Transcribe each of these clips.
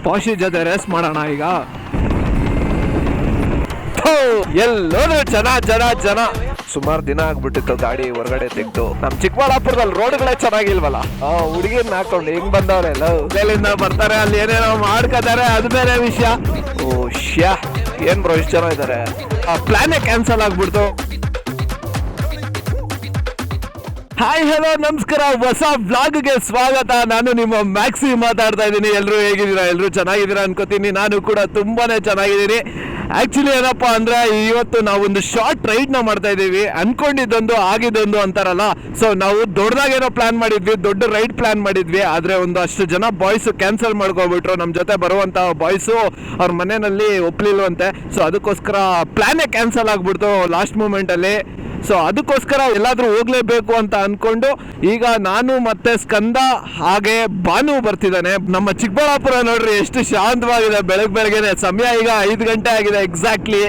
ಪಾಶಿ ಜೊತೆ ರೇಸ್ ಮಾಡೋಣ ಈಗ. ಎಲ್ಲೋದ್ರು ಜನ ಸುಮಾರು ದಿನ ಆಗ್ಬಿಟ್ಟಿತ್ತು ಗಾಡಿ ಹೊರಗಡೆ ತೆಗ್ದು. ನಮ್ ಚಿಕ್ಕಬಳ್ಳಾಪುರದಲ್ಲಿ ರೋಡ್ಗಳೇ ಚೆನ್ನಾಗಿಲ್ವಲ್ಲ. ಹುಡುಗಿರ್ನ ಹಾಕೊಂಡು ಹೆಂಗ್ ಬಂದವ್ರೆಲ್ಲ ಇಲ್ಲಿಂದ ಬರ್ತಾರೆ, ಅಲ್ಲಿ ಏನೇನೋ ಮಾಡ್ಕೋತಾರೆ, ಅದು ಬೇರೆ ವಿಷಯ. ಓ ಶ್ಯಾ, ಏನ್ ಬ್ರೋ ಇಷ್ಟು ಜನ ಇದಾರೆ. ಪ್ಲಾನೇ ಕ್ಯಾನ್ಸಲ್ ಆಗ್ಬಿಡ್ತು. ಹಾಯ್ ಹಲೋ ನಮಸ್ಕಾರ, ಹೊಸ ವ್ಲಾಗ್ಗೆ ಸ್ವಾಗತ. ನಾನು ನಿಮ್ಮ ಮ್ಯಾಕ್ಸಿ ಮಾತಾಡ್ತಾ ಇದ್ದೀನಿ. ಎಲ್ಲರೂ ಹೇಗಿದ್ದೀರಾ? ಎಲ್ಲರೂ ಚೆನ್ನಾಗಿದ್ದೀರಾ ಅನ್ಕೋತೀನಿ. ನಾನು ಕೂಡ ತುಂಬಾನೇ ಚೆನ್ನಾಗಿದ್ದೀನಿ. ಆಕ್ಚುಲಿ ಏನಪ್ಪಾ ಅಂದ್ರೆ ಇವತ್ತು ನಾವೊಂದು ಶಾರ್ಟ್ ರೈಡ್ ನ ಮಾಡ್ತಾ ಇದೀವಿ. ಅನ್ಕೊಂಡಿದ್ದೊಂದು ಆಗಿದ್ದೊಂದು ಅಂತಾರಲ್ಲ, ಸೊ ನಾವು ದೊಡ್ಡದಾಗೇನೋ ಪ್ಲಾನ್ ಮಾಡಿದ್ವಿ, ದೊಡ್ಡ ರೈಡ್ ಪ್ಲಾನ್ ಮಾಡಿದ್ವಿ. ಆದ್ರೆ ಒಂದು ಅಷ್ಟು ಜನ ಬಾಯ್ಸ್ ಕ್ಯಾನ್ಸಲ್ ಮಾಡ್ಕೊಬಿಟ್ರು. ನಮ್ಮ ಜೊತೆ ಬರುವಂತ ಬಾಯ್ಸು ಅವ್ರ ಮನೆಯಲ್ಲಿ ಒಪ್ಲಿಲ್ವಂತೆ. ಸೊ ಅದಕ್ಕೋಸ್ಕರ ಪ್ಲಾನೇ ಕ್ಯಾನ್ಸಲ್ ಆಗ್ಬಿಡ್ತು ಲಾಸ್ಟ್ ಮೂಮೆಂಟ್ ಅಲ್ಲಿ. ಸೊ ಅದಕ್ಕೋಸ್ಕರ ಎಲ್ಲಾದ್ರೂ ಹೋಗ್ಲೇಬೇಕು ಅಂತ ಅನ್ಕೊಂಡು ಈಗ ನಾನು ಮತ್ತೆ ಸ್ಕಂದ ಹಾಗೆ ಭಾನು ಬರ್ತಿದ್ದಾನೆ. ನಮ್ಮ ಚಿಕ್ಕಬಳ್ಳಾಪುರ ನೋಡ್ರಿ ಎಷ್ಟು ಶಾಂತವಾಗಿದೆ. ಬೆಳಗ್ಗೆನೆ ಸಮಯ ಈಗ 5 ಗಂಟೆ ಆಗಿದೆ ಎಕ್ಸಾಕ್ಟ್ಲಿ.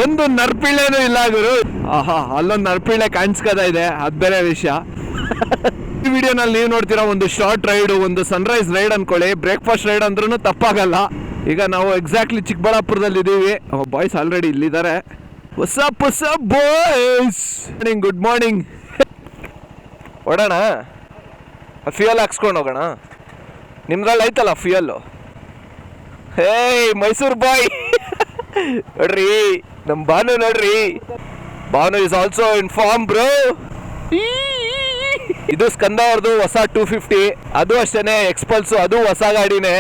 ಒಂದು ನರ್ಪಿಳ್ಳೆನೂ ಇಲ್ಲ ಗುರು. ಆಹಾ, ಅಲ್ಲೊಂದು ನರ್ಪಿಳ್ಳೆ ಕಾಣಿಸ್ಕೋತಾ ಇದೆ, ಅದ್ ಬೇರೆ ವಿಷಯ. ಈ ವಿಡಿಯೋನಲ್ಲಿ ನೀವು ನೋಡ್ತೀರಾ ಒಂದು ಶಾರ್ಟ್ ರೈಡ್, ಒಂದು ಸನ್ರೈಸ್ ರೈಡ್ ಅನ್ಕೊಳ್ಳಿ. ಬ್ರೇಕ್ಫಾಸ್ಟ್ ರೈಡ್ ಅಂದ್ರೂ ತಪ್ಪಾಗಲ್ಲ. ಈಗ ನಾವು ಎಕ್ಸಾಕ್ಟ್ಲಿ ಚಿಕ್ಕಬಳ್ಳಾಪುರದಲ್ಲಿ ಇದೀವಿ. ಬಾಯ್ಸ್ ಆಲ್ರೆಡಿ ಇಲ್ಲಿದ್ದಾರೆ. What's up boys? Good morning. ಓಡೋಣ, ಫ್ಯೂಯಲ್ ಹಾಕ್ಸ್ಕೊಂಡು ಹೋಗೋಣ. ನಿಮ್ದ್ರಲ್ಲಿ ಐತಲ್ಲ ಫ್ಯೂಯಲ್ಲು. ಹೇ ಮೈಸೂರು ಬಾಯ್ ನೋಡ್ರಿ, ನಮ್ಮ ಭಾನು ನೋಡ್ರಿ. Bhanu is also in form bro. ಇದು ಸ್ಕಂದ ಅವ್ರದ್ದು ಹೊಸ 250. ಅದು ಅಷ್ಟೇನೆ ಎಕ್ಸ್ಪಲ್ಸು, ಅದು ಹೊಸ ಗಾಡಿನೇ.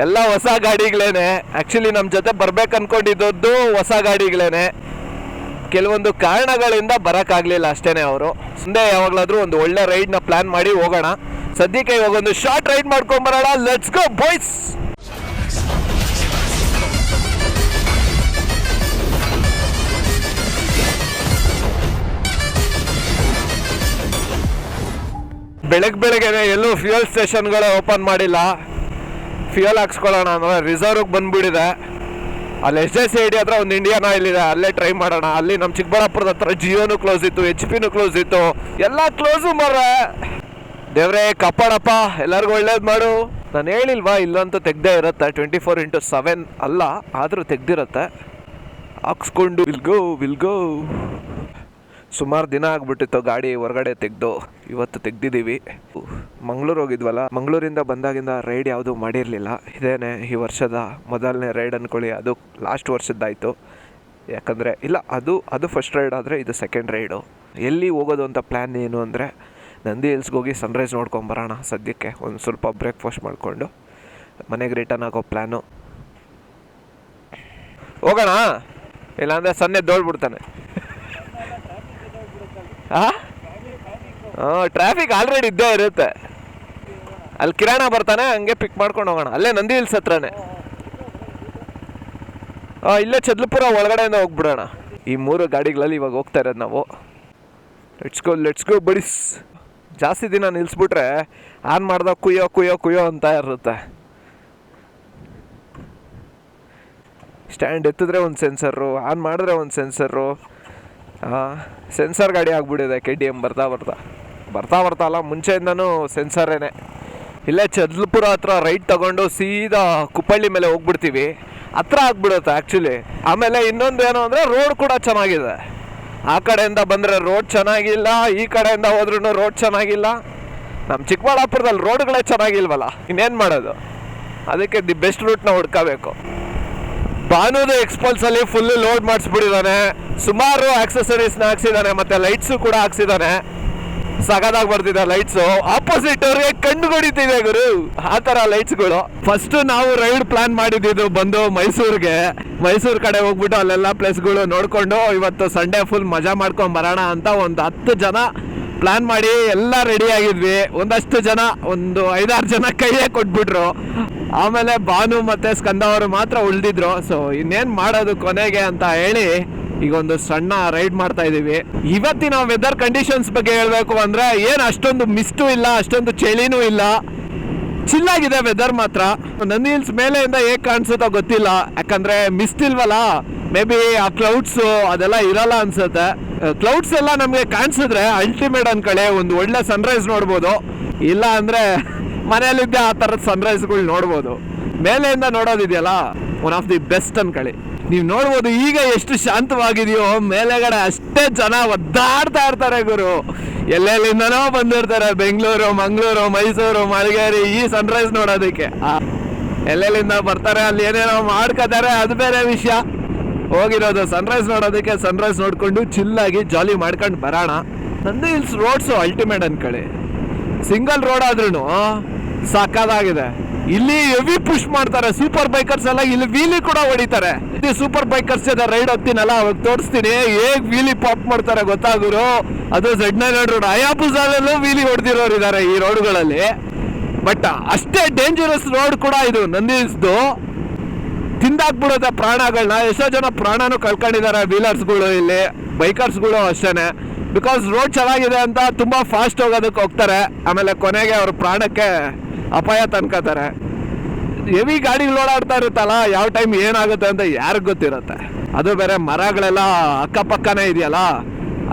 ಎಲ್ಲ ಹೊಸ ಗಾಡಿಗಳೇನೆ. ಆಕ್ಚುಲಿ ನಮ್ಮ ಜೊತೆ ಬರ್ಬೇಕು ಅನ್ಕೊಂಡಿದ್ದದ್ದು ಹೊಸ ಗಾಡಿಗಳೇನೆ. ಕೆಲವೊಂದು ಕಾರಣಗಳಿಂದ ಬರೋಕ್ಕಾಗಲಿಲ್ಲ ಅಷ್ಟೇನೆ. ಅವರು ಮುಂದೆ ಯಾವಾಗಲಾದ್ರೂ ಒಂದು ಒಳ್ಳೆ ರೈಡ್ನ ಪ್ಲಾನ್ ಮಾಡಿ ಹೋಗೋಣ. ಸದ್ಯಕ್ಕೆ ಇವಾಗ ಒಂದು ಶಾರ್ಟ್ ರೈಡ್ ಮಾಡ್ಕೊಂಬರೋಣ. Let's go boys. ಬೆಳಗ್ಗೆನೆ ಎಲ್ಲೂ ಫ್ಯೂಯಲ್ ಸ್ಟೇಷನ್ಗಳು ಓಪನ್ ಮಾಡಿಲ್ಲ. ಫ್ಯೂಯಲ್ ಹಾಕ್ಸ್ಕೊಳ್ಳೋಣ ಅಂದರೆ ರಿಸರ್ವ್ಗೆ ಬಂದ್ಬಿಟ್ಟಿದೆ. ಅಲ್ಲಿ SJCID ಹತ್ರ ಒಂದು ಇಂಡಿಯನ್ ಆಯಿಲ್ ಇದೆ, ಅಲ್ಲೇ ಟ್ರೈ ಮಾಡೋಣ. ಅಲ್ಲಿ ನಮ್ಮ ಚಿಕ್ಕಬಳ್ಳಾಪುರದ ಹತ್ರ ಜಿಯೋನು ಕ್ಲೋಸ್ ಇತ್ತು, HP ಕ್ಲೋಸ್ ಇತ್ತು, ಎಲ್ಲ ಕ್ಲೋಸು ಮರ. ದೇವ್ರೇ ಕಾಪಾಡಪ್ಪ, ಎಲ್ಲರಿಗೂ ಒಳ್ಳೇದು ಮಾಡು. ನಾನು ಹೇಳಿಲ್ವಾ ಇಲ್ಲಂತೂ ತೆಗ್ದೇ ಇರುತ್ತೆ. 24/7 ಅಲ್ಲ, ಆದರೂ ತೆಗ್ದಿರತ್ತೆ. ಹಾಕ್ಸ್ಕೊಂಡು ವಿಲ್ ಗೋ. ಸುಮಾರು ದಿನ ಆಗ್ಬಿಟ್ಟಿತ್ತು ಗಾಡಿ ಹೊರಗಡೆ ತೆಗೆದು. ಇವತ್ತು ತೆಗ್ದಿದ್ದೀವಿ. ಮಂಗಳೂರು ಹೋಗಿದ್ವಲ್ಲ, ಮಂಗಳೂರಿಂದ ಬಂದಾಗಿಂದ ರೈಡ್ ಯಾವುದೂ ಮಾಡಿರಲಿಲ್ಲ. ಇದೇನೆ ಈ ವರ್ಷದ ಮೊದಲನೇ ರೈಡ್ ಅಂದ್ಕೊಳ್ಳಿ. ಅದು ಲಾಸ್ಟ್ ವರ್ಷದ್ದಾಯಿತು. ಯಾಕಂದರೆ ಇಲ್ಲ, ಅದು ಫಸ್ಟ್ ರೈಡ್ ಆದರೆ ಇದು ಸೆಕೆಂಡ್ ರೈಡು. ಎಲ್ಲಿ ಹೋಗೋದು ಅಂತ ಪ್ಲ್ಯಾನ್ ಏನು ಅಂದರೆ ನಂದಿ ಹಿಲ್ಸ್ಗೆ ಹೋಗಿ ಸನ್ರೈಸ್ ನೋಡ್ಕೊಂಬರೋಣ. ಸದ್ಯಕ್ಕೆ ಒಂದು ಸ್ವಲ್ಪ ಬ್ರೇಕ್ಫಾಸ್ಟ್ ಮಾಡಿಕೊಂಡು ಮನೆಗೆ ರಿಟರ್ನ್ ಆಗೋ ಪ್ಲ್ಯಾನು. ಹೋಗೋಣ, ಇಲ್ಲಾಂದರೆ ಸನ್ನೆ ದೋಡ್ಬಿಡ್ತಾನೆ. ಟ್ರಾಫಿಕ್ ಆಲ್ರೆಡಿ ಇದ್ದೇ ಇರುತ್ತೆ. ಅಲ್ಲಿ ಕಿರಾಣ ಬರ್ತಾನೆ, ಹಂಗೆ ಪಿಕ್ ಮಾಡ್ಕೊಂಡು ಹೋಗೋಣ. ಅಲ್ಲೇ ನಂದಿ ಹಿಲ್ಸ್ ಹತ್ರನೇ. ಇಲ್ಲೇ ಚದ್ಲಪುರ ಒಳಗಡೆಯಿಂದ ಹೋಗ್ಬಿಡೋಣ. ಈ 3 ಗಾಡಿಗಳಲ್ಲಿ ಇವಾಗ ಹೋಗ್ತಾ ಇರೋದು ನಾವು. Let's go buddies. ಜಾಸ್ತಿ ದಿನ ನಿಲ್ಲಿಸ್ಬಿಟ್ರೆ ಆನ್ ಮಾಡ್ದಾಗ ಕುಯ್ಯೋ ಅಂತ ಇರುತ್ತೆ. ಸ್ಟ್ಯಾಂಡ್ ಎತ್ತಿದ್ರೆ ಒಂದು ಸೆನ್ಸರು, ಆನ್ ಮಾಡಿದ್ರೆ ಒಂದು ಸೆನ್ಸರು. ಸೆನ್ಸರ್ ಗಾಡಿ ಆಗ್ಬಿಟ್ಟಿದೆ KTM ಬರ್ತಾ ಅಲ್ಲ, ಮುಂಚೆಯಿಂದನೂ ಸೆನ್ಸರೇನೆ. ಇಲ್ಲೇ ಚದ್ಲಪುರ ಹತ್ರ ರೈಟ್ ತಗೊಂಡು ಸೀದಾ ಕುಪ್ಪಳ್ಳಿ ಮೇಲೆ ಹೋಗ್ಬಿಡ್ತೀವಿ. ಹತ್ರ ಆಗ್ಬಿಡುತ್ತೆ ಆ್ಯಕ್ಚುಲಿ. ಆಮೇಲೆ ಇನ್ನೊಂದು ಏನು ಅಂದರೆ ರೋಡ್ ಕೂಡ ಚೆನ್ನಾಗಿದೆ. ಆ ಕಡೆಯಿಂದ ಬಂದರೆ ರೋಡ್ ಚೆನ್ನಾಗಿಲ್ಲ, ಈ ಕಡೆಯಿಂದ ಹೋದ್ರೂ ರೋಡ್ ಚೆನ್ನಾಗಿಲ್ಲ. ನಮ್ಮ ಚಿಕ್ಕಬಳ್ಳಾಪುರದಲ್ಲಿ ರೋಡ್ಗಳೇ ಚೆನ್ನಾಗಿಲ್ವಲ್ಲ, ಇನ್ನೇನು ಮಾಡೋದು? ಅದಕ್ಕೆ ದಿ ಬೆಸ್ಟ್ ರೂಟ್ನ ಹುಡ್ಕೋಬೇಕು. ಭಾನುದು ಎಕ್ಸ್ಪಲ್ಸಲ್ಲಿ ಫುಲ್ಲು ಲೋಡ್ ಮಾಡಿಸ್ಬಿಟ್ಟಿದ್ದಾನೆ. ಸುಮಾರು ಆಕ್ಸೆಸರೀಸ್ನ ಹಾಕ್ಸಿದ್ದಾನೆ, ಮತ್ತು ಲೈಟ್ಸು ಕೂಡ ಹಾಕ್ಸಿದ್ದಾನೆ. ಸಗದಾಗಿ ಬರ್ತಿದೆ ಲೈಟ್ಸು. ಆಪೋಸಿಟ್ ಅವ್ರಿಗೆ ಕಣ್ಣು ಹೊಡಿತಿದೆ ಗುರು, ಆ ಥರ ಲೈಟ್ಸ್ಗಳು. ಫಸ್ಟ್ ನಾವು ರೈಡ್ ಪ್ಲಾನ್ ಮಾಡಿದ್ದು ಬಂದು ಮೈಸೂರು ಕಡೆ ಹೋಗ್ಬಿಟ್ಟು ಅಲ್ಲೆಲ್ಲ ಪ್ಲೇಸ್ಗಳು ನೋಡಿಕೊಂಡು ಇವತ್ತು ಸಂಡೇ ಫುಲ್ ಮಜಾ ಮಾಡ್ಕೊಂಡು ಬರೋಣ ಅಂತ ಒಂದು 10 ಜನ ಪ್ಲಾನ್ ಮಾಡಿ ಎಲ್ಲ ರೆಡಿ ಆಗಿದ್ವಿ. ಒಂದಷ್ಟು ಜನ, ಒಂದು 5-6 ಜನ ಕೈಯೇ ಕೊಟ್ಬಿಟ್ರು. ಆಮೇಲೆ ಭಾನು ಮತ್ತು ಸ್ಕಂದ ಅವರು ಮಾತ್ರ ಉಳಿದಿದ್ರು. ಸೊ ಇನ್ನೇನು ಮಾಡೋದು ಕೊನೆಗೆ ಅಂತ ಹೇಳಿ ಈಗ ಒಂದು ಸಣ್ಣ ರೈಡ್ ಮಾಡ್ತಾ ಇದ್ದೀವಿ. ಇವತ್ತಿನ ವೆದರ್ ಕಂಡೀಷನ್ಸ್ ಬಗ್ಗೆ ಹೇಳಬೇಕು ಅಂದರೆ ಏನು ಅಷ್ಟೊಂದು ಮಿಸ್ಟು ಇಲ್ಲ, ಅಷ್ಟೊಂದು ಚಳಿನೂ ಇಲ್ಲ, ಚಿಲ್ಲಾಗಿದೆ ವೆದರ್ ಮಾತ್ರ. ನಂದಿ ಹಿಲ್ಸ್ ಮೇಲೆಯಿಂದ ಹೇಗೆ ಕಾಣಿಸುತ್ತೋ ಗೊತ್ತಿಲ್ಲ, ಯಾಕಂದರೆ ಮಿಸ್ಟ್ ಇಲ್ವಲ್ಲ. ಮೇ ಬಿ ಆ ಕ್ಲೌಡ್ಸು ಅದೆಲ್ಲ ಇರಲ್ಲ ಅನ್ಸುತ್ತೆ. ಕ್ಲೌಡ್ಸ್ ಎಲ್ಲ ನಮಗೆ ಕಾಣಿಸಿದ್ರೆ ಅಲ್ಟಿಮೇಟ್ ಅನ್ಕಳೆ ಒಂದು ಒಳ್ಳೆ ಸನ್ರೈಸ್ ನೋಡ್ಬೋದು. ಇಲ್ಲ ಅಂದರೆ ಮನೆಯಲ್ಲಿದ್ದೆ ಆ ಥರದ ಸನ್ರೈಸ್ಗಳು ನೋಡ್ಬೋದು. ಮೇಲೆಯಿಂದ ನೋಡೋದಿದೆಯಲ್ಲ ಒನ್ ಆಫ್ ದಿ ಬೆಸ್ಟ್ ಅನ್ಕೊಳ್ಳಿ. ನೀವು ನೋಡ್ಬೋದು ಈಗ ಎಷ್ಟು ಶಾಂತವಾಗಿದೆಯೋ, ಮೇಲೆಗಡೆ ಅಷ್ಟೇ ಜನ ಒದ್ದಾಡ್ತಾ ಇರ್ತಾರೆ ಗುರು. ಎಲ್ಲೆಲ್ಲಿಂದನೋ ಬಂದಿರ್ತಾರೆ, ಬೆಂಗಳೂರು, ಮಂಗಳೂರು, ಮೈಸೂರು, ಮಳಗೇರಿ ಈ ಸನ್ರೈಸ್ ನೋಡೋದಕ್ಕೆ. ಎಲ್ಲೆಲ್ಲಿಂದ ಬರ್ತಾರೆ, ಅಲ್ಲಿ ಏನೇನೋ ಮಾಡ್ಕೋತಾರೆ, ಅದು ಬೇರೆ ವಿಷಯ. ಹೋಗಿರೋದು ಸನ್ರೈಸ್ ನೋಡೋದಕ್ಕೆ, ಸನ್ರೈಸ್ ನೋಡ್ಕೊಂಡು ಚಿಲ್ಲಾಗಿ ಜಾಲಿ ಮಾಡ್ಕೊಂಡು ಬರೋಣ. ನಂದಿ ಹಿಲ್ಸ್ ರೋಡ್ಸು ಅಲ್ಟಿಮೇಟ್ ಅನ್ಕೊಳ್ಳಿ. ಸಿಂಗಲ್ ರೋಡ್ ಆದ್ರೂ ಸಾಕಾಗಿದೆ. ಇಲ್ಲಿ ಹೆವಿ ಪುಷ್ ಮಾಡ್ತಾರೆ ಸೂಪರ್ ಬೈಕರ್ಸ್ ಎಲ್ಲ. ಇಲ್ಲಿ ವೀಲಿ ಕೂಡ ಹೊಡಿತಾರೆ. ಸೂಪರ್ ಬೈಕರ್ಸ್ ಜೊತೆ ರೈಡ್ ಹೋಗ್ತೀನಲ್ಲ, ಅವಾಗ ತೋರಿಸ್ತೀನಿ ಹೇಗ್ ವೀಲಿ ಪಾಪ್ ಮಾಡ್ತಾರೆ ಗೊತ್ತಾಗುರು. ಅದು Z900 ರೋಡ್, ಹಯಾಬುಸಾದಲ್ಲೂ ವೀಲಿ ಹೊಡೆದಿರೋರು ಇದ್ದಾರೆ ಈ ರೋಡ್ಗಳಲ್ಲಿ. ಬಟ್ ಅಷ್ಟೇ ಡೇಂಜರಸ್ ರೋಡ್ ಕೂಡ ಇದು ನಂದಿ ಹಿಲ್ಸ್ದು. ತಿಂದಾಕ್ಬಿಡುತ್ತೆ ಪ್ರಾಣಗಳನ್ನ. ಎಷ್ಟೋ ಜನ ಪ್ರಾಣನೂ ಕಳ್ಕೊಂಡಿದ್ದಾರೆ ವೀಲರ್ಸ್ಗಳು, ಇಲ್ಲಿ ಬೈಕರ್ಸ್ಗಳು ಅಷ್ಟೇನೆ. ಬಿಕಾಸ್ ರೋಡ್ ಚೆನ್ನಾಗಿದೆ ಅಂತ ತುಂಬಾ ಫಾಸ್ಟ್ ಹೋಗೋದಕ್ಕೆ ಹೋಗ್ತಾರೆ, ಆಮೇಲೆ ಕೊನೆಗೆ ಅವ್ರ ಪ್ರಾಣಕ್ಕೆ ಅಪಾಯ ತನ್ಕೋತಾರೆ. ಹೆವಿ ಗಾಡಿಗಳು ಓಡಾಡ್ತಾ ಇರುತ್ತಲ್ಲ, ಯಾವ ಟೈಮ್ ಏನಾಗುತ್ತೆ ಅಂತ ಯಾರಿಗ್ ಗೊತ್ತಿರುತ್ತೆ. ಅದು ಬೇರೆ ಮರಗಳೆಲ್ಲ ಅಕ್ಕಪಕ್ಕನೇ ಇದೆಯಲ್ಲ,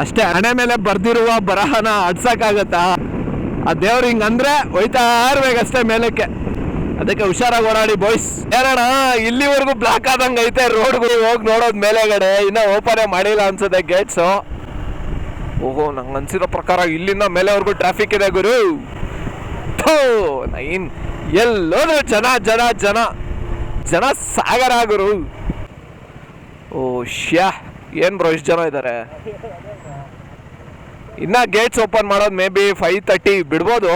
ಅಷ್ಟೇ ಹಣೆ ಮೇಲೆ ಬರ್ದಿರುವ ಬರಹನ ಅಡ್ಸಕ್ಕಾಗತ್ತಾ? ಆ ದೇವ್ರು ಹಿಂಗಂದ್ರೆ ಹೋಯ್ತಾ ಇರ್ಬೇಕಷ್ಟೇ ಮೇಲಕ್ಕೆ. ಅದಕ್ಕೆ ಹುಷಾರಾಗಿ ಓಡಾಡಿ ಬಾಯ್ಸ್. ಏನಣ್ಣ ಇಲ್ಲಿವರೆಗೂ ಬ್ಲಾಕ್ ಆದಂಗೆ ಐತೆ ರೋಡ್ಗಳು, ಹೋಗಿ ನೋಡೋದು ಮೇಲೆಗಡೆ. ಇನ್ನೂ ಓಪನೇ ಮಾಡಿಲ್ಲ ಅನ್ಸುತ್ತೆ ಗೇಟ್ಸು. ಓಹೋ, ನಂಗೆ ಅನ್ಸಿರೋ ಪ್ರಕಾರ ಇಲ್ಲಿಂದ ಮೇಲೆವರೆಗೂ ಟ್ರಾಫಿಕ್ ಇದೆ ಗುರು. ನೈನ್ ಎಲ್ಲೋದ್ರು ಜನ ಜನ ಜನ ಜನ ಸಾಗರ ಗುರು. ಓ ಶ್ಯಾ, ಏನ್ ಬ್ರೋ ಇಷ್ಟು ಜನ ಇದ್ದಾರೆ. ಇನ್ನ ಗೇಟ್ಸ್ ಓಪನ್ ಮಾಡೋದು ಮೇ ಬಿ 5:30 ಬಿಡ್ಬೋದು.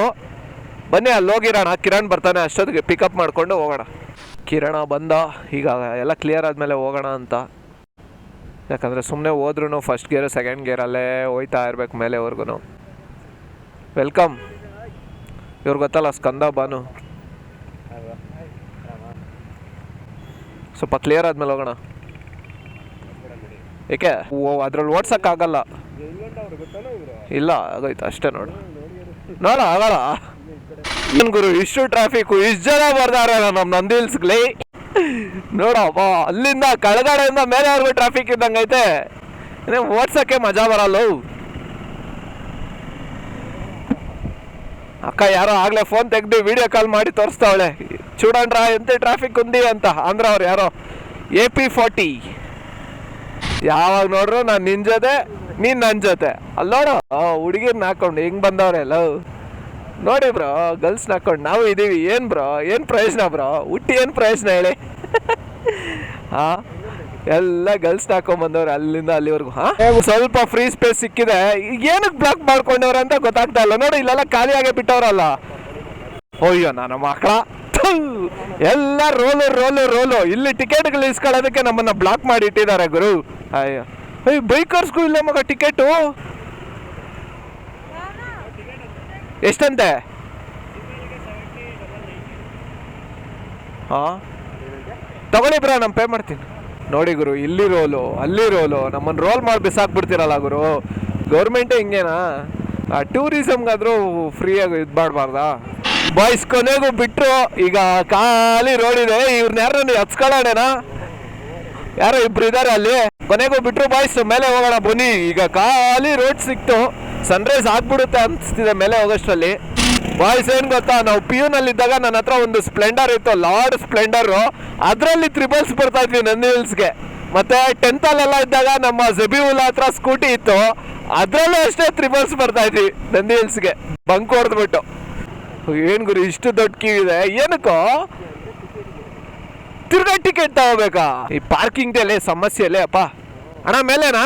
ಬನ್ನಿ ಅಲ್ಲಿ ಹೋಗಿರೋಣ. ಕಿರಣ್ ಬರ್ತಾನೆ, ಅಷ್ಟೊತ್ತಿಗೆ ಪಿಕಪ್ ಮಾಡ್ಕೊಂಡು ಹೋಗೋಣ. ಕಿರಣ ಬಂದ, ಈಗ ಎಲ್ಲ ಕ್ಲಿಯರ್ ಆದಮೇಲೆ ಹೋಗೋಣ ಅಂತ. ಯಾಕಂದರೆ ಸುಮ್ಮನೆ ಹೋದ್ರೂ ಫಸ್ಟ್ ಗೇರು ಸೆಕೆಂಡ್ ಗೇರಲ್ಲೇ ಹೋಯ್ತಾ ಇರ್ಬೇಕು ಮೇಲೆವರೆಗೂ. ವೆಲ್ಕಮ್. ಇವ್ರು ಗೊತ್ತಲ್ಲ, ಸ್ಕಂದ ಬಾನು. ಸ್ವಲ್ಪ ಕ್ಲಿಯರ್ ಆದ್ಮೇಲೆ ಹೋಗೋಣ. ಏಕೆ ಅದ್ರಲ್ಲಿ ಓಡ್ಸಕ್ಕಾಗಲ್ಲ. ಇಲ್ಲ ಆಗೋಯ್ತು ಅಷ್ಟೇ. ನೋಡು ಆಗಲ್ಲ ಏನ್ ಗುರು ಇಷ್ಟು ಟ್ರಾಫಿಕ್, ಇಷ್ಟು ಜನ ಬರ್ದಾರ ನಮ್ಮ ನಂದಿ ಹಿಲ್ಸ್ಗೆ. ನೋಡಪ್ಪ, ಅಲ್ಲಿಂದ ಕೆಳಗಡೆಯಿಂದ ಮೇಲೆವರೆಗೂ ಟ್ರಾಫಿಕ್ ಇದ್ದಂಗೈತೆ. ಓಡ್ಸಕ್ಕೆ ಮಜಾ ಬರಲ್ಲ. ಅಕ್ಕ ಯಾರೋ ಆಗ್ಲೇ ಫೋನ್ ತೆಗ್ದು ವಿಡಿಯೋ ಕಾಲ್ ಮಾಡಿ ತೋರಿಸ್ತಾವಳೆ, చూడండ్రా ಎಂತ ಟ್ರಾಫಿಕ್ ఉంది ಅಂತ. ಅಂದ್ರೆ ಅವ್ರು ಯಾರೋ AP40. ಯಾವಾಗ ನೋಡ್ರು ನಾನು ನಿನ್ ಜೊತೆ, ನೀನ್ ನನ್ನ ಜೊತೆ. ಅಲ್ಲಿ ನೋಡು ಹುಡುಗಿರ್ನ ಹಾಕೊಂಡು ಹೆಂಗ್ ಬಂದವ್ರೆ ಲವ್. ನೋಡಿ ಬ್ರೋ, ಗರ್ಲ್ಸ್ನ ಹಾಕೊಂಡು ನಾವು ಇದೀವಿ. ಏನ್ ಬ್ರೋ, ಏನ್ ಪ್ರಯೋಜನ ಬ್ರೋ, ಹುಟ್ಟಿ ಏನ್ ಪ್ರಯೋಜನ ಹೇಳಿ. ಹಾ, ಎಲ್ಲ ಗರ್ಲ್ಸ್ನ ಹಾಕೊಂಡ್ ಬಂದವ್ರೆ ಅಲ್ಲಿಂದ ಅಲ್ಲಿವರೆಗೂ. ಸ್ವಲ್ಪ ಫ್ರೀ ಸ್ಪೇಸ್ ಸಿಕ್ಕಿದೆ, ಏನಕ್ಕೆ ಬ್ಲಾಕ್ ಮಾಡ್ಕೊಂಡವ್ರೆ ಅಂತ ಗೊತ್ತಾಗ್ತಾ ಇಲ್ಲ. ನೋಡಿ ಇಲ್ಲೆಲ್ಲ ಖಾಲಿಯಾಗೆ ಬಿಟ್ಟವ್ರಲ್ಲ. ಅಯ್ಯೋ ನನ್ನ ಮಕ್ಕಳ, ಎಲ್ಲ ರೋಲು ರೋಲು ರೋಲು. ಇಲ್ಲಿ ಟಿಕೆಟ್ಗಳು ಇಸ್ಕೊಳ್ಳೋದಕ್ಕೆ ನಮ್ಮನ್ನ ಬ್ಲಾಕ್ ಮಾಡಿ ಇಟ್ಟಿದ್ದಾರೆ ಗುರು. ಅಯ್ಯೋ ಬೈಕರ್ಸ್ಗೂ ಇಲ್ಲ ಮಗ ಟಿಕೆಟು. ಎಷ್ಟಂತೆ? ಹಾ ತಗೊಳ್ಳಿ ಬ್ರಾ, ನಾನು ಪೇ ಮಾಡ್ತೀನಿ. ನೋಡಿ ಗುರು, ಇಲ್ಲಿ ರೋಲು ಅಲ್ಲಿ ರೋಲು, ನಮ್ಮನ್ನು ರೋಲ್ ಮಾಡಿ ಬಿಸಾಕ್ಬಿಡ್ತೀರಲ್ಲ ಗುರು. ಗೌರ್ಮೆಂಟೇ ಹಿಂಗೇನಾ? ಟೂರಿಸಮ್ಗಾದ್ರೂ ಫ್ರೀಯಾಗಿ ಇದು ಮಾಡಬಾರ್ದಾ? ಬಾಯ್ಸ್ ಕೊನೆಗೂ ಬಿಟ್ಟರು. ಈಗ ಖಾಲಿ ರೋಡ್ ಇದೆ. ಇವ್ರನ್ನ ಯಾರನ್ನ ಹಚ್ಕೊಳ್ಳೋಣ, ಯಾರೋ ಇಬ್ರು ಇದ್ದಾರೆ ಅಲ್ಲಿ. ಕೊನೆಗೂ ಬಿಟ್ಟರು ಬಾಯ್ಸ್, ಮೇಲೆ ಹೋಗೋಣ ಬನ್ನಿ. ಈಗ ಖಾಲಿ ರೋಡ್ ಸಿಕ್ತು, ಸನ್ರೈಸ್ ಆಗ್ಬಿಡುತ್ತೆ ಅನಿಸ್ತಿದೆ ಮೇಲೆ ಹೋಗೋಷ್ಟರಲ್ಲಿ. ಬಾಯ್ಸ್ ಏನು ಗೊತ್ತಾ, ನಾವು PU-ನಲ್ಲಿದ್ದಾಗ ನನ್ನ ಹತ್ರ ಒಂದು ಸ್ಪ್ಲೆಂಡರ್ ಇತ್ತು, ಲಾರ್ಡ್ ಸ್ಪ್ಲೆಂಡರು. ಅದರಲ್ಲಿ ತ್ರಿಬಲ್ಸ್ ಬರ್ತಾ ಇದ್ವಿ ನಂದಿ ಹಿಲ್ಸ್ಗೆ. ಮತ್ತೆ 10th ಅಲ್ಲೆಲ್ಲ ಇದ್ದಾಗ ನಮ್ಮ ಜೆಬಿವುಲ್ಲಾ ಹತ್ರ ಸ್ಕೂಟಿ ಇತ್ತು, ಅದರಲ್ಲೂ ಅಷ್ಟೇ ತ್ರಿಬಲ್ಸ್ ಬರ್ತಾ ಇದ್ವಿ ನಂದಿ ಹಿಲ್ಸ್ಗೆ ಬಂಕ್ ಹೊಡೆದ್ಬಿಟ್ಟು. ಏನ್ ಗುರು ಇಷ್ಟು ದೊಡ್ಡ ಕ್ಯೂ ಇದೆ ಏನಕ್ಕೋ? ತಿರ್ಗಾ ಟಿಕೆಟ್ ತಗೋಬೇಕಾ? ಈ ಪಾರ್ಕಿಂಗ್ ಅಲ್ಲೇ ಸಮಸ್ಯೆಯಲ್ಲೇ ಅಪ್ಪ. ಅಣ್ಣ ಮೇಲೆನಾ?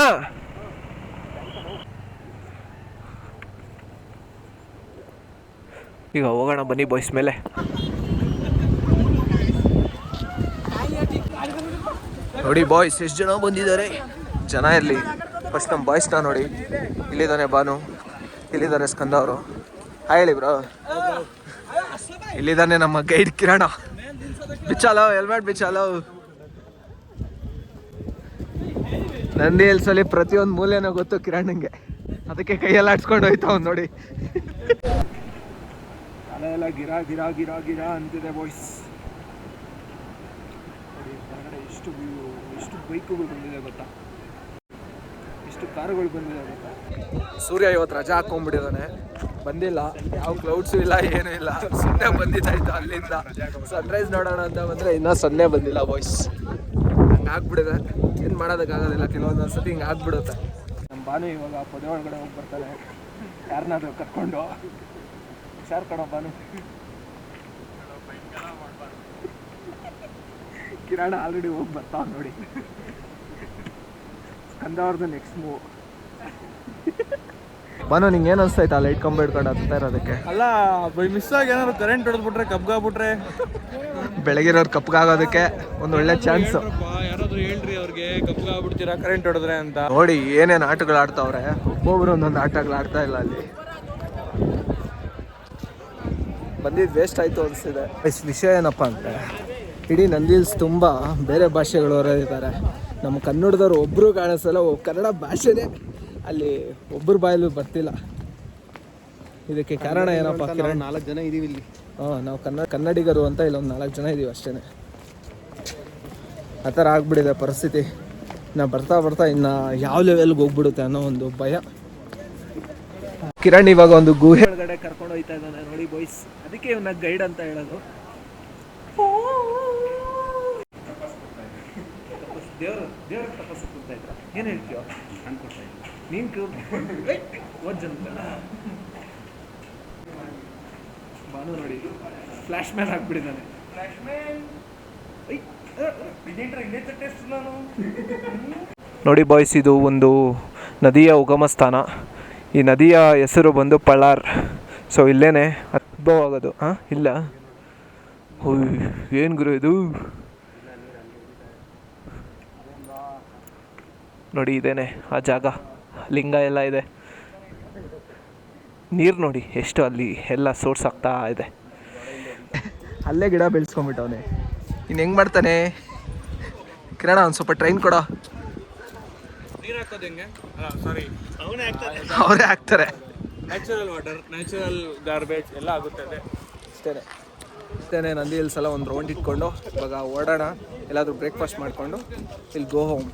ಈಗ ಹೋಗೋಣ ಬನ್ನಿ ಬಾಯ್ಸ್ ಮೇಲೆ. ನೋಡಿ ಬಾಯ್ಸ್ ಎಷ್ಟು ಜನ ಬಂದಿದ್ದಾರೆ. ಜನ ಇರಲಿ, ಫಸ್ಟ್ ನಮ್ಮ ಬಾಯ್ಸ್ನ ನೋಡಿ. ಇಲ್ಲಿದ್ದಾನೆ ಬಾನು, ಇಲ್ಲಿದ್ದಾರೆ ಸ್ಕಂದ ಅವರು. ಹೇಳಿ ಬ್ರೋ. ಇಲ್ಲಿದ್ದಾನೆ ನಮ್ಮ ಗೈಡ್ ಕಿರಣ. ಬಿಚ್ಚಾಲೋ ಹೆಲ್ಮೆಟ್ ಬಿಚ್ಚಾಲೋ. ನಂದಿ ಹಿಲ್ಸಲ್ಲಿ ಪ್ರತಿಯೊಂದು ಮೂಲೆನೋ ಗೊತ್ತು ಕಿರಣಂಗೆ, ಅದಕ್ಕೆ ಕೈಯೆಲ್ಲ ಆಡ್ಸ್ಕೊಂಡು ಹೋಯ್ತಾವ್ ನೋಡಿ. ತಲೆ ಎಲ್ಲ ಗಿರಾ ಗಿರಾ ಗಿರಾ ಗಿರಾ ಅಂತಿದೆ ಬಾಯ್ಸ್. ಹೊರಗಡೆ ಎಷ್ಟು ಬೈಕುಗಳು ಬಂದಿದೆ ಗೊತ್ತಾ? ಎಷ್ಟು ಎಷ್ಟು ಕಾರುಗಳು ಬಂದಿದೆ ಗೊತ್ತಾ. ಸೂರ್ಯ ಇವತ್ತು ರಜಾ ಹಾಕೊಂಡ್ಬಿಟ್ಟಿದ್ದಾನೆ, ಬಂದಿಲ್ಲ. ಯಾವ ಕ್ಲೌಡ್ಸು ಇಲ್ಲ, ಏನೂ ಇಲ್ಲ, ಸುಮ್ಮನೆ ಬಂದಿದ್ದಾಯ್ತು ಅಲ್ಲಿಂದ. ಸನ್ರೈಸ್ ನೋಡೋಣ ಅಂತ ಬಂದರೆ ಇನ್ನೂ ಸೊನ್ನೆ ಬಂದಿಲ್ಲ ಬಾಯ್ಸ್. ಹಂಗೆ ಆಗ್ಬಿಡಿದೆ, ಏನು ಮಾಡೋದಕ್ಕಾಗೋದಿಲ್ಲ. ಕೆಲವೊಂದು ಸತಿ ಹಿಂಗೆ ಆಗ್ಬಿಡುತ್ತೆ. ನಮ್ಮ ಬಾನು ಇವಾಗ ಪೊದೆ ಒಳಗಡೆ ಹೋಗಿ ಬರ್ತಾನೆ, ಯಾರನ್ನಾದ್ರೂ ಕರ್ಕೊಂಡು. ಹುಷಾರು ಕಣೋ ಬಾನು. ಕಿರಣ ಆಲ್ರೆಡಿ ಹೋಗಿ ಬರ್ತಾವ ನೋಡಿ. ಸ್ಕಂದವ್ರದ್ದು ನೆಕ್ಸ್ಟ್ ಮೂವ್. ಬಾನು ನಿಂಗೆ ಏನು ಅನಿಸ್ತಾಯ್ತಾ ಲೈಟ್ ಕಂಬ ಹಿಡ್ಕೊಂಡು ಹತ್ತಾ ಇರೋದಕ್ಕೆ? ಅಲ್ಲ ಬೈ ಮಿಸ್ ಆಗಿ ಏನಾದ್ರು ಕರೆಂಟ್ ಹೊಡೆದ್ಬಿಟ್ರೆ ಕಬ್ಗಾಗ್ಬಿಟ್ರೆ ಬೆಳಗಿರೋರು ಕಪ್ಗಾಗೋದಕ್ಕೆ ಒಂದು ಒಳ್ಳೆ ಚಾನ್ಸ್. ಯಾರಾದ್ರೂ ಹೇಳ್ರಿ ಅವ್ರಿಗೆ ಕಬ್ಗಾಗ್ಬಿಡ್ತೀರಾ ಕರೆಂಟ್ ಹೊಡೆದ್ರೆ ಅಂತ. ನೋಡಿ ಏನೇನು ಆಟಗಳು ಆಡ್ತಾವ್ರೆ, ಒಬ್ಬೊಬ್ರು ಒಂದೊಂದು ಆಟಗಳು ಆಡ್ತಾ ಇಲ್ಲ ಅಲ್ಲಿ. ಬಂದಿದ್ದು ವೇಸ್ಟ್ ಆಯಿತು ಅನಿಸ್ತಿದೆ. ವಿಷಯ ಏನಪ್ಪ ಅಂದರೆ ಇಡೀ ನಂದಿ ಹಿಲ್ಸ್ ತುಂಬ ಬೇರೆ ಭಾಷೆಗಳವರು ಇದ್ದಾರೆ. ನಮ್ಮ ಕನ್ನಡದವ್ರು ಒಬ್ಬರು ಕಾಣಿಸಲ್ಲ, ಕನ್ನಡ ಭಾಷೆನೇ ಅಲ್ಲಿ ಒಬ್ಬರು ಬಾಯಲ್ಲೂ ಬರ್ತಿಲ್ಲ. ಇದಕ್ಕೆ ಕಾರಣ ಏನಪ್ಪ ಕಿರಣ್? 4 ಜನ ಇದೀವಿ ಇಲ್ಲಿ. ನಾವು ಕನ್ನಡಿಗರು ಅಂತ ಇಲ್ಲೊಂದು 4 ಜನ ಇದ್ದೀವಿ ಅಷ್ಟೇ. ಆ ಥರ ಆಗ್ಬಿಟ್ಟಿದೆ ಪರಿಸ್ಥಿತಿ. ನಾ ಬರ್ತಾ ಬರ್ತಾ ಇನ್ನು ಯಾವ ಲೆವೆಲ್ಗೆ ಹೋಗ್ಬಿಡುತ್ತೆ ಅನ್ನೋ ಒಂದು ಭಯ. ಕಿರಣ್ ಇವಾಗ ಒಂದು ಗುಹೆ ಒಳಗಡೆ ಕರ್ಕೊಂಡು ಹೋಗ್ತಾ ಇದ್ದಾನೆ ನೋಡಿ ಬಾಯ್ಸ್. ಅದಕ್ಕೆ ಇವನ್ನ ಗೈಡ್ ಅಂತ ಹೇಳೋದು. ದೇವ್ರ ತಪಸ್ಸು ಕೂರ್ತಾ ಇದ್ರ ಏನು ಹೇಳ್ತೀಯೋ ನೀನು ಬಾನು ನೋಡಿ ಫ್ಲಾಶ್ ಮ್ಯಾನ್ ಆಗ್ಬಿಟ್ಟಿದ್ದಾನೆ. ನೋಡಿ ಬಾಯ್ಸ್, ಇದು ಒಂದು ನದಿಯ ಉಗಮ ಸ್ಥಾನ. ಈ ನದಿಯ ಹೆಸರು ಬಂದು ಪಳ್ಳಾರ್. ಸೊ ಇಲ್ಲೇನೆ ಉದ್ಭವ ಆಗೋದು. ಇಲ್ಲ ಏನು ಗುರು ಇದು ನೋಡಿ, ಇದೇನೆ ಆ ಜಾಗ. ಲಿಂಗ ಎಲ್ಲ ಇದೆ. ನೀರು ನೋಡಿ ಎಷ್ಟು ಅಲ್ಲಿ ಎಲ್ಲ ಸೋರ್ಸ್ ಆಗ್ತಾ ಇದೆ. ಅಲ್ಲೇ ಗಿಡ ಬೆಳೆಸ್ಕೊಂಡ್ಬಿಟ್ಟವನೆ. ಇನ್ನು ಹೆಂಗೆ ಮಾಡ್ತಾನೆ ಕಿರಣ? ಒಂದು ಸ್ವಲ್ಪ ಟ್ರೈನ್ ಕೊಡೋ. ಅವರೇ ಹಾಕ್ತಾರೆ. ನ್ಯಾಚುರಲ್ ವಾಟರ್, ನ್ಯಾಚುರಲ್ ಗಾರ್ಬೇಜ್ ಎಲ್ಲ ಆಗುತ್ತದೆ. ಅಷ್ಟೇ ನಂದಿ ಹಿಲ್ಸ್ ಎಲ್ಲ ಒಂದು ರೌಂಡ್ ಇಟ್ಕೊಂಡು ಇವಾಗ ಓಡೋಣ. ಎಲ್ಲಾದರೂ ಬ್ರೇಕ್ಫಾಸ್ಟ್ ಮಾಡಿಕೊಂಡು ಇಲ್ಲಿ ಗೋ ಹೋಮ್.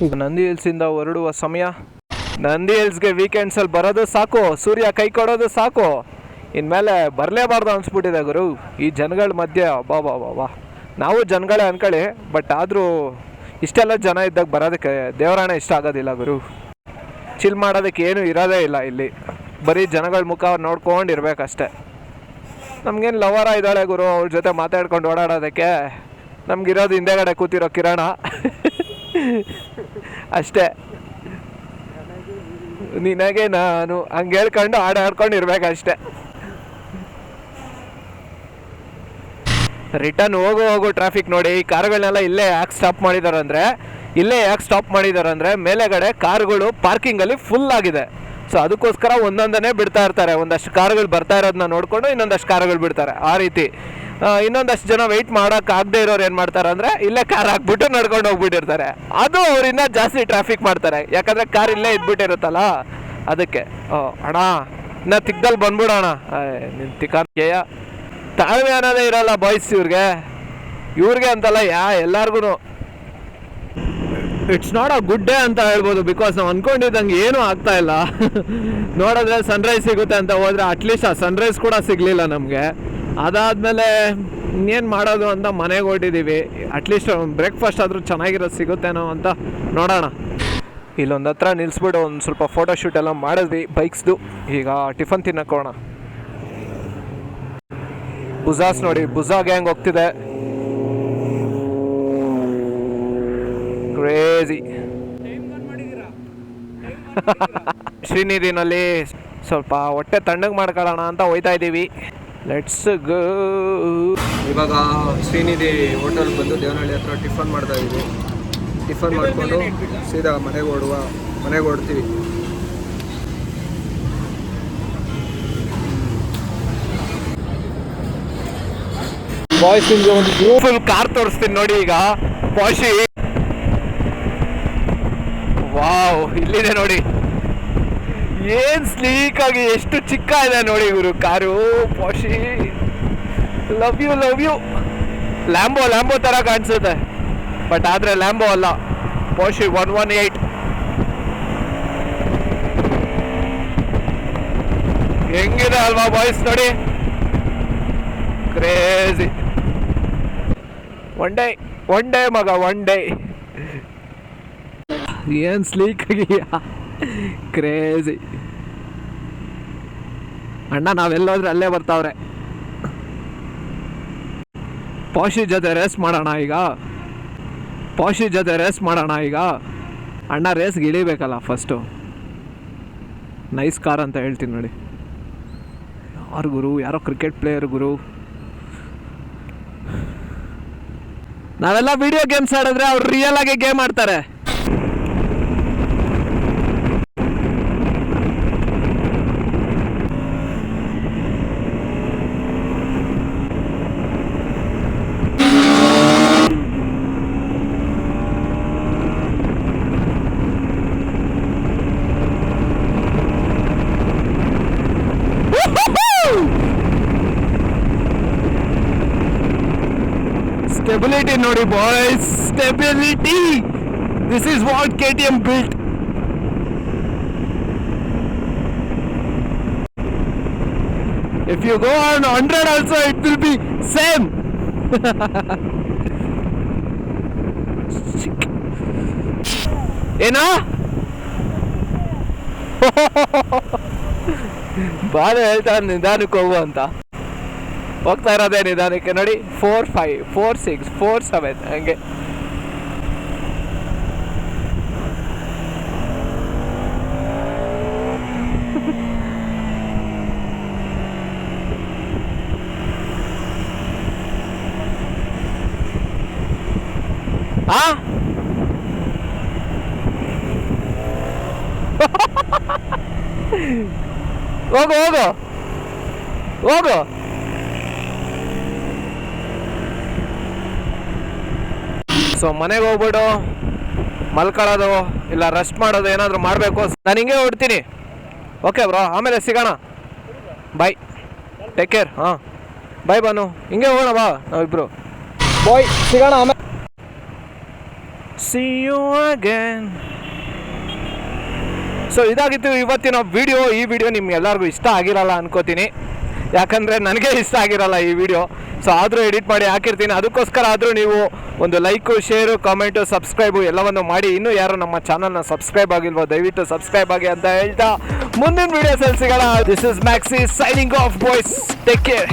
ಈಗ ನಂದಿ ಹಿಲ್ಸಿಂದ ಹೊರಡುವ ಸಮಯ. ನಂದಿ ಹಿಲ್ಸ್ಗೆ ವೀಕೆಂಡ್ಸಲ್ಲಿ ಬರೋದು ಸಾಕು, ಸೂರ್ಯ ಕೈ ಕೊಡೋದು ಸಾಕು. ಇನ್ಮೇಲೆ ಬರಲೇಬಾರ್ದು ಅನಿಸ್ಬಿಟ್ಟಿದೆ ಗುರು ಈ ಜನಗಳ ಮಧ್ಯೆ. ಬಾ ನಾವು ಜನಗಳೇ ಅನ್ಕೊಳ್ಳಿ, ಬಟ್ ಆದರೂ ಇಷ್ಟೆಲ್ಲ ಜನ ಇದ್ದಾಗ ಬರೋದಕ್ಕೆ ದೇವರಾಣೆ ಇಷ್ಟ ಆಗೋದಿಲ್ಲ ಗುರು. ಚಿಲ್ ಮಾಡೋದಕ್ಕೆ ಏನೂ ಇರೋದೇ ಇಲ್ಲ ಇಲ್ಲಿ, ಬರೀ ಜನಗಳ ಮುಖ ನೋಡ್ಕೊಂಡಿರ್ಬೇಕಷ್ಟೆ. ನಮಗೇನು ಲವರ ಇದ್ದಾಳೆ ಗುರು, ಅವ್ರ ಜೊತೆ ಮಾತಾಡ್ಕೊಂಡು ಓಡಾಡೋದಕ್ಕೆ. ನಮಗಿರೋದು ಹಿಂದೆಗಡೆ ಕೂತಿರೋ ಕಿರಣ ಅಷ್ಟೇ. ನಿನಗೆ ನಾನು ಹಂಗೆ ಹೇಳ್ಕೊಂಡು ಆಡ್ಕೊಂಡು ಇರ್ಬೇಕಷ್ಟೆ. ರಿಟರ್ನ್ ಹೋಗೋ ಟ್ರಾಫಿಕ್ ನೋಡಿ. ಈ ಕಾರುಗಳನ್ನೆಲ್ಲ ಇಲ್ಲೇ ಯಾಕೆ ಸ್ಟಾಪ್ ಮಾಡಿದಾರಂದ್ರೆ ಮೇಲೆಗಡೆ ಕಾರುಗಳು ಪಾರ್ಕಿಂಗಲ್ಲಿ ಫುಲ್ ಆಗಿದೆ. ಸೊ ಅದಕ್ಕೋಸ್ಕರ ಒಂದೊಂದನ್ನೇ ಬಿಡ್ತಾ ಇರ್ತಾರೆ. ಒಂದಷ್ಟು ಕಾರುಗಳು ಬರ್ತಾ ಇರೋದನ್ನ ನೋಡಿಕೊಂಡು ಇನ್ನೊಂದಷ್ಟು ಕಾರುಗಳು ಬಿಡ್ತಾರೆ. ಆ ರೀತಿ ಇನ್ನೊಂದಷ್ಟು ಜನ ವೆಯ್ಟ್ ಮಾಡೋಕ್ಕಾಗದೇ ಇರೋರು ಏನು ಮಾಡ್ತಾರೆ ಅಂದರೆ ಇಲ್ಲೇ ಕಾರ್ ಹಾಕ್ಬಿಟ್ಟು ನಡ್ಕೊಂಡು ಹೋಗ್ಬಿಟ್ಟಿರ್ತಾರೆ. ಅದು ಅವರಿಂದ ಜಾಸ್ತಿ ಟ್ರಾಫಿಕ್ ಮಾಡ್ತಾರೆ, ಯಾಕಂದರೆ ಕಾರ್ ಇಲ್ಲೇ ಇದ್ಬಿಟ್ಟಿರುತ್ತಲ್ಲ ಅದಕ್ಕೆ. ಅಣ್ಣ ನಾ ತಿಕ್ಕದಲ್ಲಿ ಬಂದ್ಬಿಡೋಣ. ನಿನ್ನ ತಿಕ್ಕಾಯ ತಾಳ್ಮೆ ಅನ್ನೋದೇ ಇರೋಲ್ಲ ಬಾಯ್ಸ್ ಇವ್ರಿಗೆ ಅಂತಲ್ಲ, ಎಲ್ಲರಿಗೂ. It's not a good day ಅಂತ ಹೇಳ್ಬೋದು, ಬಿಕಾಸ್ ನಾವು ಅಂದ್ಕೊಂಡಿದ್ದಂಗೆ ಏನೂ ಆಗ್ತಾ ಇಲ್ಲ. ನೋಡಿದ್ರೆ ಸನ್ರೈಸ್ ಸಿಗುತ್ತೆ ಅಂತ ಹೋದರೆ ಅಟ್ಲೀಸ್ಟ್ ಆ ಸನ್ರೈಸ್ ಕೂಡ ಸಿಗಲಿಲ್ಲ ನಮಗೆ. ಅದಾದಮೇಲೆ ಇನ್ನೇನು ಮಾಡೋದು ಅಂತ ಮನೆಗೆ ಹೊರಟಿದ್ದೀವಿ. ಅಟ್ಲೀಸ್ಟ್ ಬ್ರೇಕ್ಫಾಸ್ಟ್ ಆದರೂ ಚೆನ್ನಾಗಿರೋದು ಸಿಗುತ್ತೇನೋ ಅಂತ ನೋಡೋಣ. ಇಲ್ಲೊಂದು ಹತ್ರ ನಿಲ್ಲಿಸ್ಬಿಟ್ಟು ಒಂದು ಸ್ವಲ್ಪ ಫೋಟೋಶೂಟ್ ಎಲ್ಲ ಮಾಡಿದ್ವಿ ಬೈಕ್ಸ್ದು. ಈಗ ಟಿಫನ್ ತಿನ್ನೋಕೋಣ. ಬುಜಾಸ್ ನೋಡಿ, ಬುಜಾ ಗ್ಯಾಂಗ್ ಹೋಗ್ತಿದೆ. ಕ್ರೇಜಿ. ಶ್ರೀನಿಧಿನಲ್ಲಿ ಸ್ವಲ್ಪ ಹೊಟ್ಟೆ ತಣ್ಣಗೆ ಮಾಡ್ಕೊಳ್ಳೋಣ ಅಂತ ಹೋಯ್ತಾ ಇದ್ದೀವಿ. Let's go. ಇವಾಗ ಶ್ರೀನಿಧಿ ಹೋಟೆಲ್ ಬಂದು ದೇವನಹಳ್ಳಿ ಹತ್ರ ಟಿಫನ್ ಮಾಡ್ತಾ ಇದ್ದೀವಿ. ಟಿಫನ್ ಮಾಡಿಕೊಂಡು ಸೀದಾ ಮನೆಗೆ ಹೊಡ್ತೀವಿ. ಬಾಯ್ಸ್ ನಿಮಗೆ ಒಂದು ಬ್ಯೂಟಿಫುಲ್ ಕಾರ್ ತೋರಿಸ್ತೀನಿ ನೋಡಿ. ಈಗ ಪಾಶಿ, ವಾವ್, ಇಲ್ಲಿದೆ ನೋಡಿ. ಏನ್ ಸ್ಲೀಕ್ ಆಗಿ ಎಷ್ಟು ಚಿಕ್ಕ ಇದೆ ನೋಡಿ ಇವರು car. Pashi, love you. Lambo ತರ ಕಾಣಿಸುತ್ತೆ, ಬಟ್ ಆದ್ರೆ ಲ್ಯಾಂಬೋ ಅಲ್ಲ. ಪಾಶಿ 118. ಹೆಂಗಿದೆ ಅಲ್ವಾ ಬಾಯ್ಸ್ ನೋಡಿ, ಕ್ರೇಜಿ. ಒನ್ ಡೇ ಮಗ, ಒನ್ ಡೇ. ಏನ್ ಸ್ಲೀಕ್ ಆಗಿಯಾ, ಕ್ರೇಜಿ. ಅಣ್ಣ ನಾವೆಲ್ಲೋದ್ರೆ ಅಲ್ಲೇ ಬರ್ತಾವ್ರೆ. ಪಾಶಿ ಜೊತೆ ರೇಸ್ ಮಾಡೋಣ ಈಗ. ಅಣ್ಣ ರೇಸ್ಗೆ ಇಳಿಬೇಕಲ್ಲ ಫಸ್ಟು. ನೈಸ್ ಕಾರ್ ಅಂತ ಹೇಳ್ತೀನಿ ನೋಡಿ. ಯಾರು ಗುರು, ಯಾರೋ ಕ್ರಿಕೆಟ್ ಪ್ಲೇಯರ್ ಗುರು. ನಾವೆಲ್ಲ ವಿಡಿಯೋ ಗೇಮ್ಸ್ ಆಡಿದ್ರೆ ಅವ್ರು ರಿಯಲ್ ಆಗಿ ಗೇಮ್ ಆಡ್ತಾರೆ. Stability ನೋಡಿ boys, stability. This is what KTM built. If you go on 100 also it will be same. ಏನೋ ಬಾಳ ಹೇಳ್ತಾರೆ ನಿಧಾನಕ್ಕೆ ಹೋಗು ಅಂತ. ಹೋಗ್ತಾ ಇರೋದೇ ನಿಧಾನಕ್ಕೆ ನೋಡಿ. 4, 5, 4, 6, 4, 7 ಹಂಗೆ. ಹೋಗು. ಸೊ ಮನೆಗೆ ಹೋಗ್ಬಿಡು, ಮಲ್ಕೊಳ್ಳೋದು ಇಲ್ಲ ರೆಸ್ಟ್ ಮಾಡೋದು ಏನಾದರೂ ಮಾಡಬೇಕು. ನಾನು ಹಿಂಗೆ ಹೊಡ್ತೀನಿ. ಓಕೆ ಬ್ರೋ, ಆಮೇಲೆ ಸಿಗೋಣ. ಬಾಯ್, ಟೇಕ್ ಕೇರ್. ಹಾಂ ಬಾಯ್ ಬಾನು, ಹಿಂಗೆ ಹೋಗೋಣ ಬಾ ನಾವಿಬ್ರು. ಬಾಯ್, ಸಿಗೋಣ ಆಮೇಲೆ. See you again. ಸೊ ಇದಾಗಿತ್ತು ಇವತ್ತಿನ ವಿಡಿಯೋ. ಈ ವಿಡಿಯೋ ನಿಮ್ಗೆಲ್ಲರಿಗೂ ಇಷ್ಟ ಆಗಿರಲ್ಲ ಅನ್ಕೋತೀನಿ, ಯಾಕಂದರೆ ನನಗೆ ಇಷ್ಟ ಆಗಿರಲ್ಲ ಈ ವಿಡಿಯೋ. ಸೊ ಆದರೂ ಎಡಿಟ್ ಮಾಡಿ ಹಾಕಿರ್ತೀನಿ. ಅದಕ್ಕೋಸ್ಕರ ಆದರೂ ನೀವು ಒಂದು ಲೈಕು, ಶೇರು, ಕಾಮೆಂಟು, ಸಬ್ಸ್ಕ್ರೈಬು ಎಲ್ಲವನ್ನು ಮಾಡಿ. ಇನ್ನೂ ಯಾರು ನಮ್ಮ ಚಾನಲ್ನ ಸಬ್ಸ್ಕ್ರೈಬ್ ಆಗಿಲ್ವೋ ದಯವಿಟ್ಟು ಸಬ್ಸ್ಕ್ರೈಬ್ ಆಗಿ ಅಂತ ಹೇಳ್ತಾ ಮುಂದಿನ ವಿಡಿಯೋಸಲ್ಲಿ ಸಿಗೋಣ. This is maxi signing off boys. Take care.